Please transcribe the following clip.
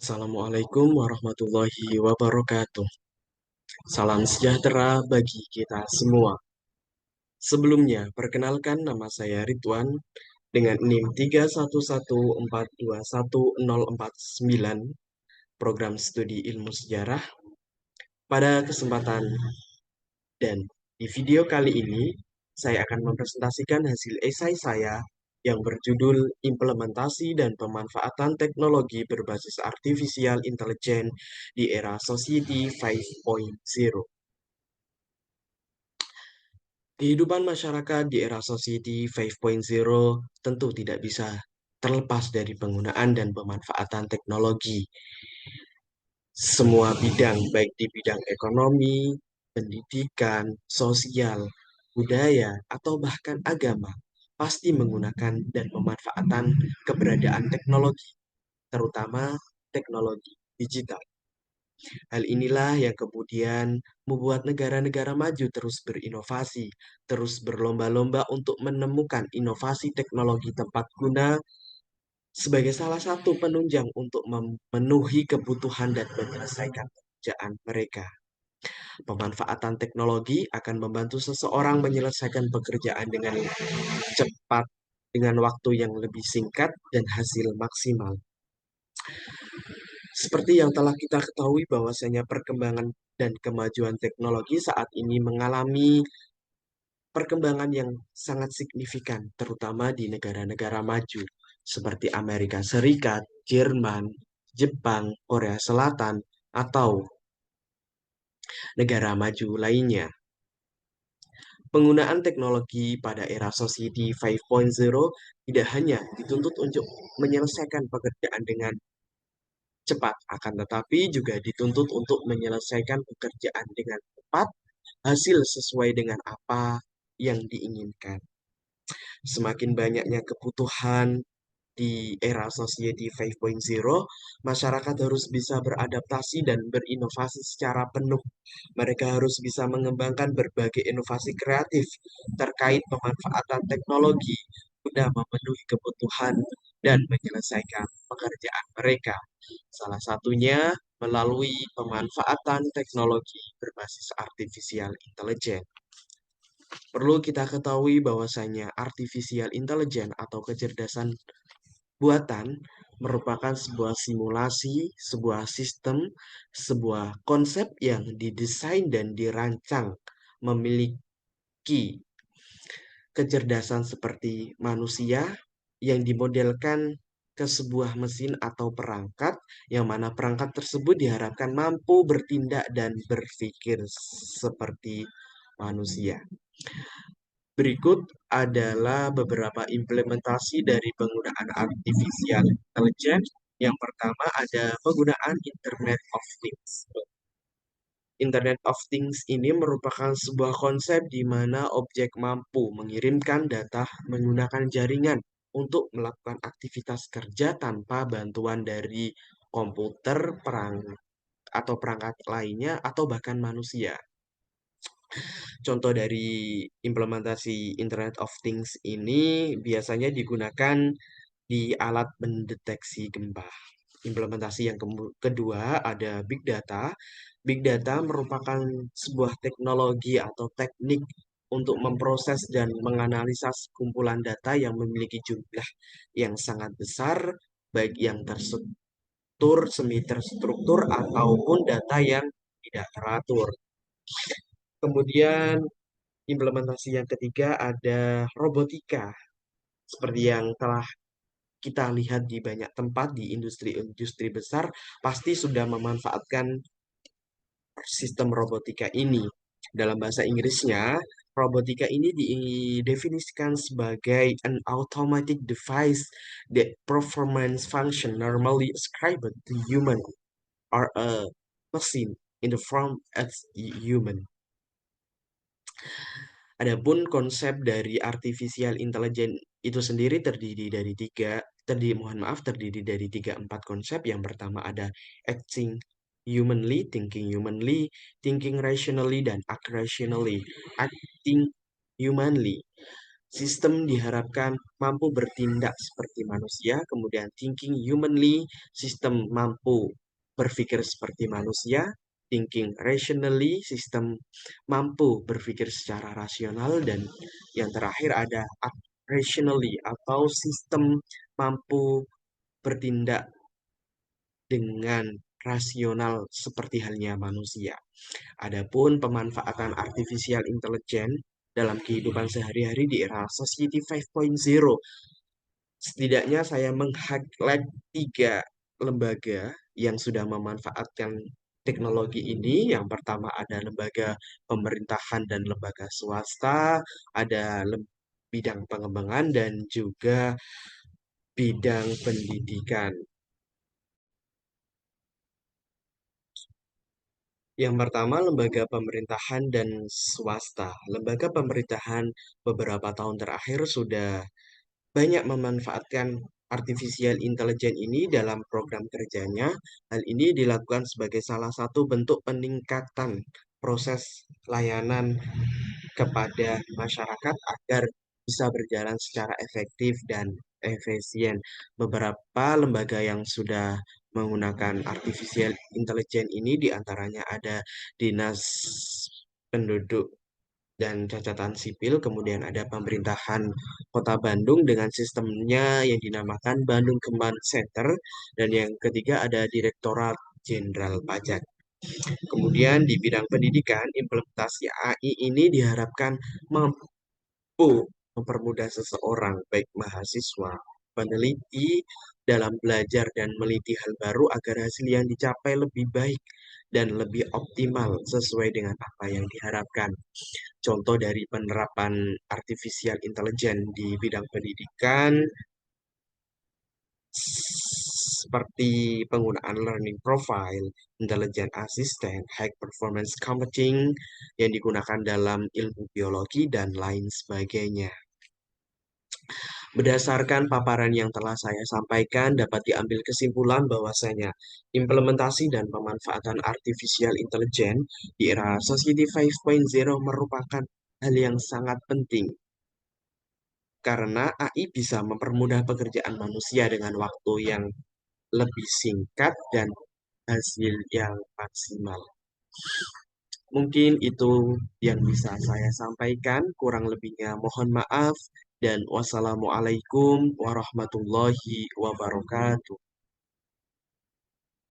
Assalamualaikum warahmatullahi wabarakatuh. Salam sejahtera bagi kita semua. Sebelumnya, perkenalkan nama saya Ridwan dengan NIM 311421049 Program Studi Ilmu Sejarah. Pada kesempatan dan di video kali ini, saya akan mempresentasikan hasil esai saya yang berjudul Implementasi dan Pemanfaatan Teknologi Berbasis Artificial Intelligence di Era Society 5.0. Kehidupan masyarakat di era Society 5.0 tentu tidak bisa terlepas dari penggunaan dan pemanfaatan teknologi. Semua bidang, baik di bidang ekonomi, pendidikan, sosial, budaya, atau bahkan agama, pasti menggunakan dan pemanfaatan keberadaan teknologi, terutama teknologi digital. Hal inilah yang kemudian membuat negara-negara maju terus berinovasi, terus berlomba-lomba untuk menemukan inovasi teknologi tepat guna sebagai salah satu penunjang untuk memenuhi kebutuhan dan menyelesaikan pekerjaan mereka. Pemanfaatan teknologi akan membantu seseorang menyelesaikan pekerjaan dengan cepat, dengan waktu yang lebih singkat dan hasil maksimal. Seperti yang telah kita ketahui bahwasanya perkembangan dan kemajuan teknologi saat ini mengalami perkembangan yang sangat signifikan, terutama di negara-negara maju seperti Amerika Serikat, Jerman, Jepang, Korea Selatan, atau negara maju lainnya. Penggunaan teknologi pada era Society 5.0 tidak hanya dituntut untuk menyelesaikan pekerjaan dengan cepat, akan tetapi juga dituntut untuk menyelesaikan pekerjaan dengan tepat, hasil sesuai dengan apa yang diinginkan. Semakin banyaknya kebutuhan di era Society 5.0, masyarakat harus bisa beradaptasi dan berinovasi secara penuh. Mereka harus bisa mengembangkan berbagai inovasi kreatif terkait pemanfaatan teknologi guna memenuhi kebutuhan dan menyelesaikan pekerjaan mereka. Salah satunya melalui pemanfaatan teknologi berbasis artificial intelligence. Perlu kita ketahui bahwasanya artificial intelligence atau kecerdasan buatan merupakan sebuah simulasi, sebuah sistem, sebuah konsep yang didesain dan dirancang memiliki kecerdasan seperti manusia yang dimodelkan ke sebuah mesin atau perangkat, yang mana perangkat tersebut diharapkan mampu bertindak dan berpikir seperti manusia. Berikut adalah beberapa implementasi dari penggunaan artificial intelligence. Yang pertama ada penggunaan Internet of Things. Internet of Things ini merupakan sebuah konsep di mana objek mampu mengirimkan data menggunakan jaringan untuk melakukan aktivitas kerja tanpa bantuan dari komputer, atau perangkat lainnya, atau bahkan manusia. Contoh dari implementasi Internet of Things ini biasanya digunakan di alat mendeteksi gempa. Implementasi yang kedua ada Big Data. Big Data merupakan sebuah teknologi atau teknik untuk memproses dan menganalisa kumpulan data yang memiliki jumlah yang sangat besar, baik yang terstruktur, semi terstruktur, ataupun data yang tidak teratur. Kemudian implementasi yang ketiga ada robotika. Seperti yang telah kita lihat di banyak tempat di industri-industri besar, pasti sudah memanfaatkan sistem robotika ini. Dalam bahasa Inggrisnya, robotika ini didefinisikan sebagai an automatic device that performance function normally ascribed to human or a machine in the form as human. Adapun konsep dari artificial intelligence itu sendiri terdiri dari tiga empat konsep. Yang pertama ada acting humanly, thinking rationally, dan act rationally. Acting humanly Sistem diharapkan mampu bertindak seperti manusia, kemudian thinking humanly, sistem mampu berpikir seperti manusia, thinking rationally, sistem mampu berpikir secara rasional, dan yang terakhir ada act rationally atau sistem mampu bertindak dengan rasional seperti halnya manusia. Adapun pemanfaatan artificial intelligence dalam kehidupan sehari-hari di era Society 5.0, setidaknya saya meng-highlight tiga lembaga yang sudah memanfaatkan teknologi ini. Yang pertama ada lembaga pemerintahan dan lembaga swasta, ada bidang pengembangan dan juga bidang pendidikan. Yang pertama, lembaga pemerintahan dan swasta. Lembaga pemerintahan beberapa tahun terakhir sudah banyak memanfaatkan artificial intelligence ini dalam program kerjanya. Hal ini dilakukan sebagai salah satu bentuk peningkatan proses layanan kepada masyarakat agar bisa berjalan secara efektif dan efisien. Beberapa lembaga yang sudah menggunakan artificial intelligence ini diantaranya ada Dinas Penduduk dan Catatan Sipil, kemudian ada pemerintahan Kota Bandung dengan sistemnya yang dinamakan Bandung Command Center, dan yang ketiga ada Direktorat Jenderal Pajak. Kemudian di bidang pendidikan, implementasi AI ini diharapkan mampu mempermudah seseorang, baik mahasiswa, peneliti, dalam belajar dan meliti hal baru agar hasil yang dicapai lebih baik dan lebih optimal sesuai dengan apa yang diharapkan. Contoh dari penerapan artificial intelligence di bidang pendidikan seperti penggunaan learning profile, intelligent assistant, high performance computing yang digunakan dalam ilmu biologi dan lain sebagainya. Berdasarkan paparan yang telah saya sampaikan, dapat diambil kesimpulan bahwasanya implementasi dan pemanfaatan artificial intelligence di era Society 5.0 merupakan hal yang sangat penting karena AI bisa mempermudah pekerjaan manusia dengan waktu yang lebih singkat dan hasil yang maksimal. Mungkin itu yang bisa saya sampaikan. Kurang lebihnya mohon maaf. Dan wassalamualaikum warahmatullahi wabarakatuh.